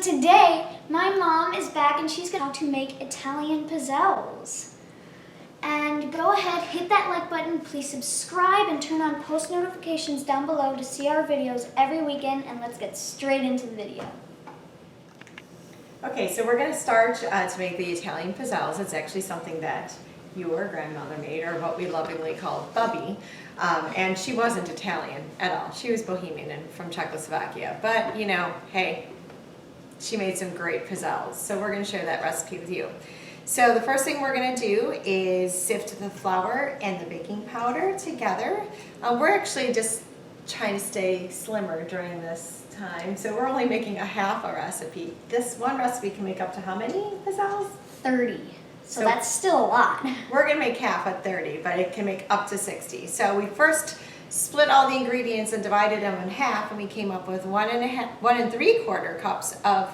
today, my mom is back and she's going to make Italian Pazzelles. And go ahead, hit that like button, please subscribe and turn on post notifications down below to see our videos every weekend, and let's get straight into the video. Okay, so we're going to start to make the Italian Pazzelles. It's actually something that your grandmother made, or what we lovingly call Bubby. And she wasn't Italian at all. She was Bohemian and from Czechoslovakia. But, you know, hey, she made some great Pazzelles. So we're going to share that recipe with you. So the first thing we're going to do is sift the flour and the baking powder together. We're actually just trying to stay slimmer during this time. So we're only making a half a recipe. This one recipe can make up to how many Pazzelles? 30. So that's still a lot. We're going to make half at 30, but it can make up to 60. So we first split all the ingredients and divided them in half, and we came up with 1 3/4 cups of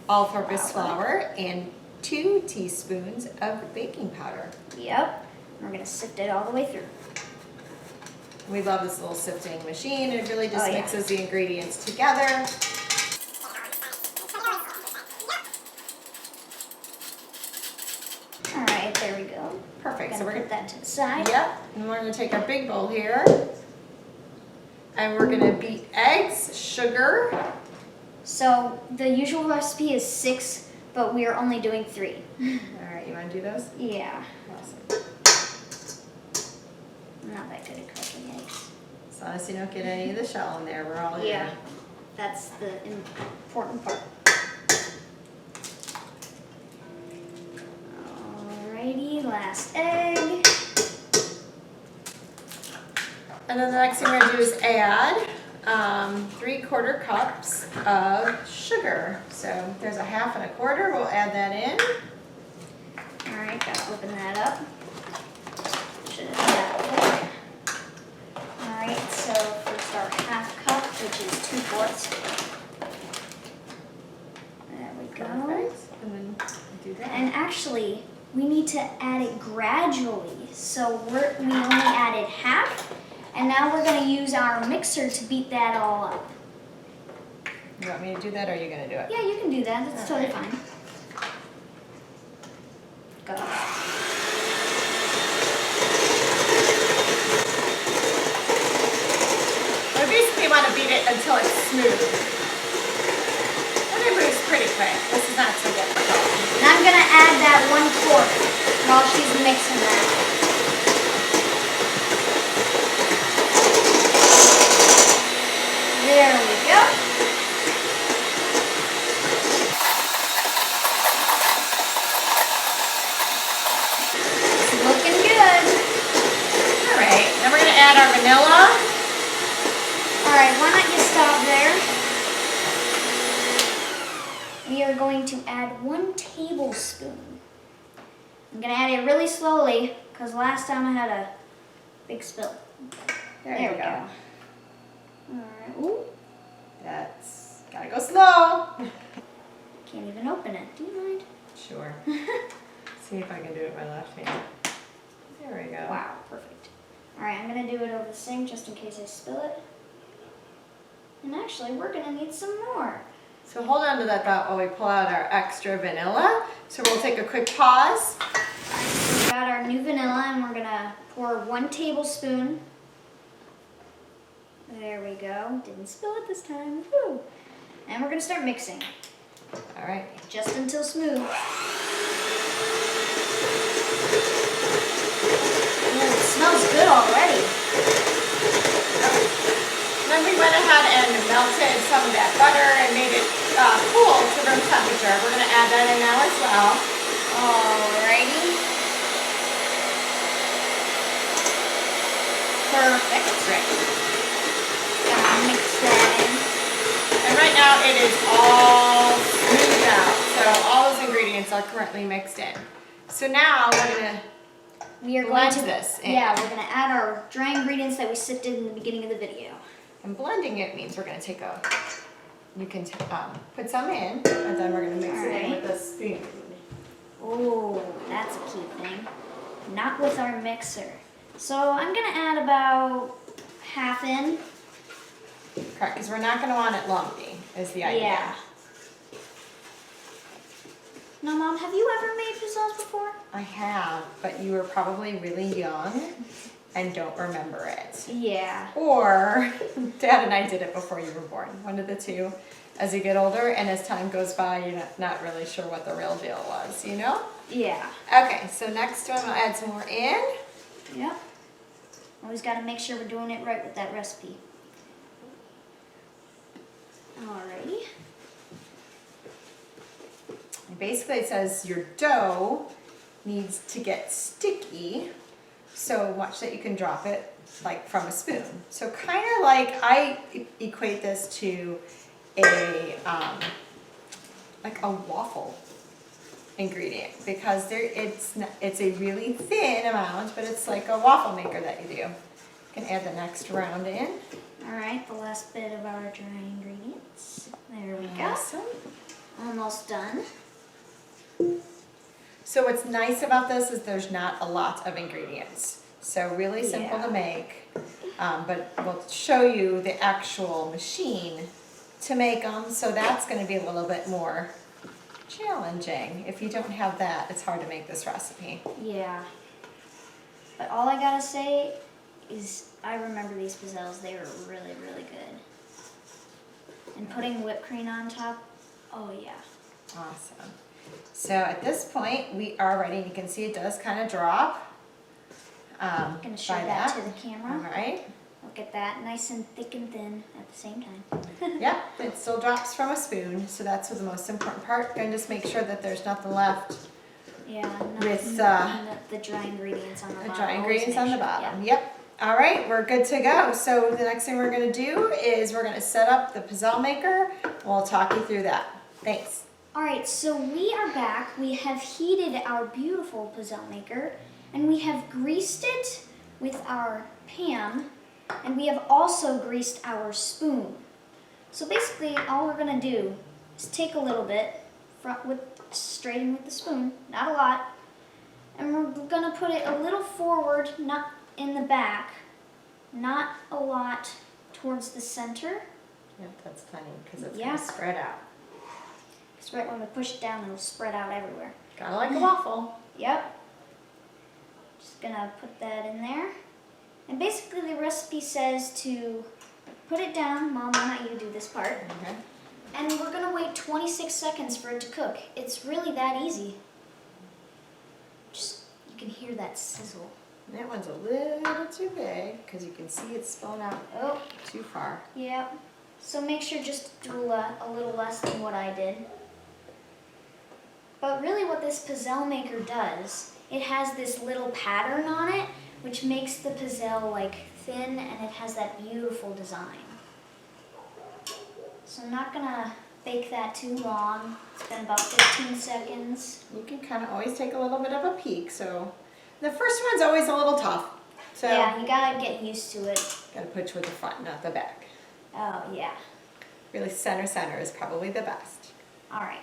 all-purpose flour and 2 teaspoons of baking powder. Yep. We're going to sift it all the way through. We love this little sifting machine. It really just mixes the ingredients together. All right, there we go. Perfect. So we're going to put that to the side. Yep. And we're going to take our big bowl here, and we're going to beat eggs, sugar. So the usual recipe is 6, but we are only doing 3. All right, you want to do those? Yeah. Awesome. I'm not that good at cracking eggs. As long as you don't get any of the shell in there, we're all in. Yeah, that's the important part. Alrighty, last egg. And then the next thing we're going to do is add 3/4 cups of sugar. So there's a 1/2 and a 1/4. We'll add that in. Alright, gotta open that up. Should have done that before. Alright, so first our 1/2 cup, which is 2/4. There we go. Perfect. And then do that. And actually, we need to add it gradually. So we only added 1/2. And now we're going to use our mixer to beat that all up. You want me to do that, or are you going to do it? Yeah, you can do that. That's totally fine. Go. We basically want to beat it until it's smooth. And it moves pretty quick. This is not so difficult. And I'm going to add that 1/4 while she's mixing that. There we go. It's looking good. All right, then we're going to add our vanilla. All right, why not you stop there? We are going to add 1 tablespoon. I'm going to add it really slowly because last time I had a big spill. There you go. Alright, ooh. That's gotta go slow. Can't even open it. Do you mind? Sure. See if I can do it with my left hand. There we go. Wow, perfect. Alright, I'm going to do it over the sink just in case I spill it. And actually, we're going to need some more. So hold on to that thought while we pull out our extra vanilla. So we'll take a quick pause. Alright, so we got our new vanilla and we're going to pour 1 tablespoon. There we go. Didn't spill it this time. Woo. And we're going to start mixing. All right. Just until smooth. Ooh, it smells good already. Then we went ahead and melted some of that butter and made it cool to room temperature. We're going to add that in now as well. Alrighty. Perfect. Great. Gonna mix that in. And right now it is all smoothed out. So all those ingredients are currently mixed in. So now we're going to blend this in. Yeah, we're going to add our dry ingredients that we sifted in the beginning of the video. And blending it means we're going to take you can put some in, and then we're going to mix it in with a spoon. Oh, that's a key thing. Not with our mixer. So I'm going to add about 1/2 in. Correct, because we're not going to want it lumpy, is the idea. Yeah. Now, Mom, have you ever made pizzelles before? I have, but you were probably really young and don't remember it. Yeah. Or Dad and I did it before you were born. One of the two. As you get older and as time goes by, you're not really sure what the real deal was, you know? Yeah. Okay, so next one, I'll add some more in. Yep. Always got to make sure we're doing it right with that recipe. Alrighty. Basically, it says your dough needs to get sticky. So much that you can drop it like from a spoon. So kind of like I equate this to a like a waffle ingredient because it's a really thin amount, but it's like a waffle maker that you do. You can add the next round in. All right, the last bit of our dry ingredients. There we Awesome. go. Almost done. So what's nice about this is there's not a lot of ingredients. So really simple Yeah. to make, but we'll show you the actual machine to make them. So that's going to be a little bit more challenging. If you don't have that, it's hard to make this recipe. Yeah. But all I gotta say is I remember these pizzelles. They were really, really good. And putting whipped cream on top, oh yeah. Awesome. So at this point, we are ready. You can see it does kind of drop. I'm gonna show by that to the camera. All right. Look at that, nice and thick and thin at the same time. Yep, it still drops from a spoon, so that's the most important part. And just make sure that there's nothing left. Yeah, With, the dry ingredients on the The bottom. dry Always ingredients make on the sure, bottom. yeah. Yep. All right, we're good to go. So the next thing we're going to do is we're going to set up the pizzelle maker. We'll talk you through that. Thanks. All right, so we are back. We have heated our beautiful pizzelle maker, and we have greased it with our pan, and we have also greased our spoon. So basically, all we're gonna do is take a little bit, straight in with the spoon, not a lot, and we're gonna put it a little forward, not in the back, not a lot towards the center. Yep, that's funny because it's Yeah. going to spread out. Because right when we push it down, it'll spread out everywhere. Kind of like a waffle. Yep. Just gonna put that in there. And basically the recipe says to put it down. Mom, why don't you do this part? Okay. And we're gonna wait 26 seconds for it to cook. It's really that easy. Just, you can hear that sizzle. That one's a little too big because you can see it's spilling out Oh, too far. yep. So make sure just to do a little less than what I did. But really what this pizzelle maker does, it has this little pattern on it, which makes the pizzelle like thin, and it has that beautiful design. So I'm not gonna bake that too long. It's been about 15 seconds. You can kind of always take a little bit of a peek. So the first one's always a little tough. So Yeah, you gotta get used to it. got to put you with the front, not the back. Oh yeah. Really center is probably the best. All right.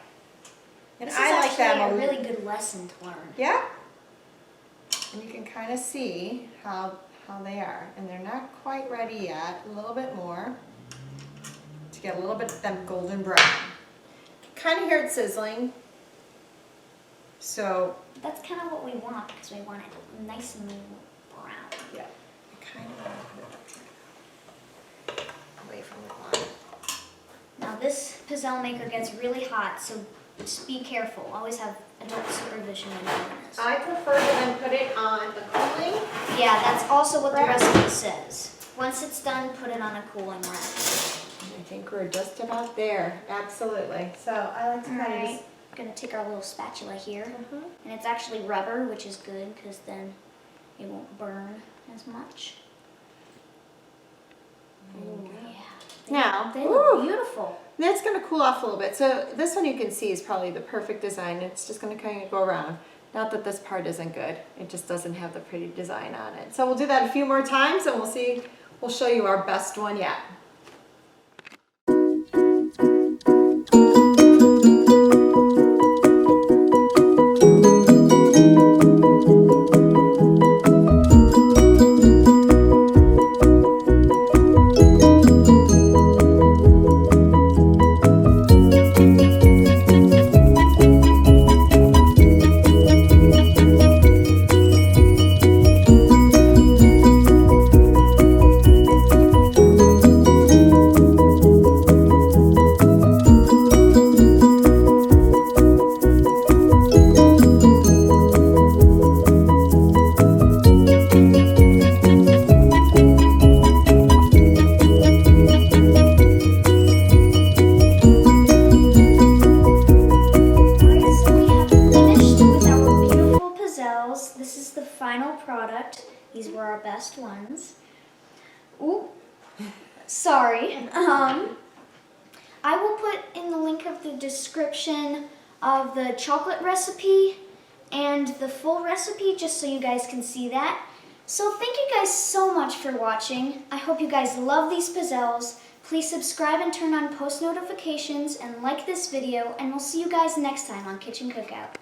And This I is like that actually a one. really good lesson to learn. Yeah. And you can kind of see how they are. And they're not quite ready yet. A little bit more to get a little bit of them golden brown. Kind of hear it sizzling. So That's kind of what we want, because we want it nice and brown. yeah, I kind of want to put it up away from the line. Now this pizzelle maker gets really hot, so just be careful. Always have adult supervision when doing this. I prefer to then put it on the cooling. Yeah, that's also what the Rack. recipe says. Once it's done, put it on a cooling rack. I think we're just about there. Absolutely. So I like to kind of Alright, just. gonna take our little spatula here. Mhm. And it's actually rubber, which is good, because then it won't burn as much. Oh yeah. Now, They look ooh. beautiful. That's going to cool off a little bit. So this one you can see is probably the perfect design. It's just going to kind of go around. Not that this part isn't good. It just doesn't have the pretty design on it. So we'll do that a few more times and we'll show you our best one yet. these were our best ones. Ooh, sorry. I will put in the link of the description of the chocolate recipe and the full recipe just so you guys can see that. So thank you guys so much for watching. I hope you guys love these Pazzelles. Please subscribe and turn on post notifications and like this video, and we'll see you guys next time on Kitchen Cookout.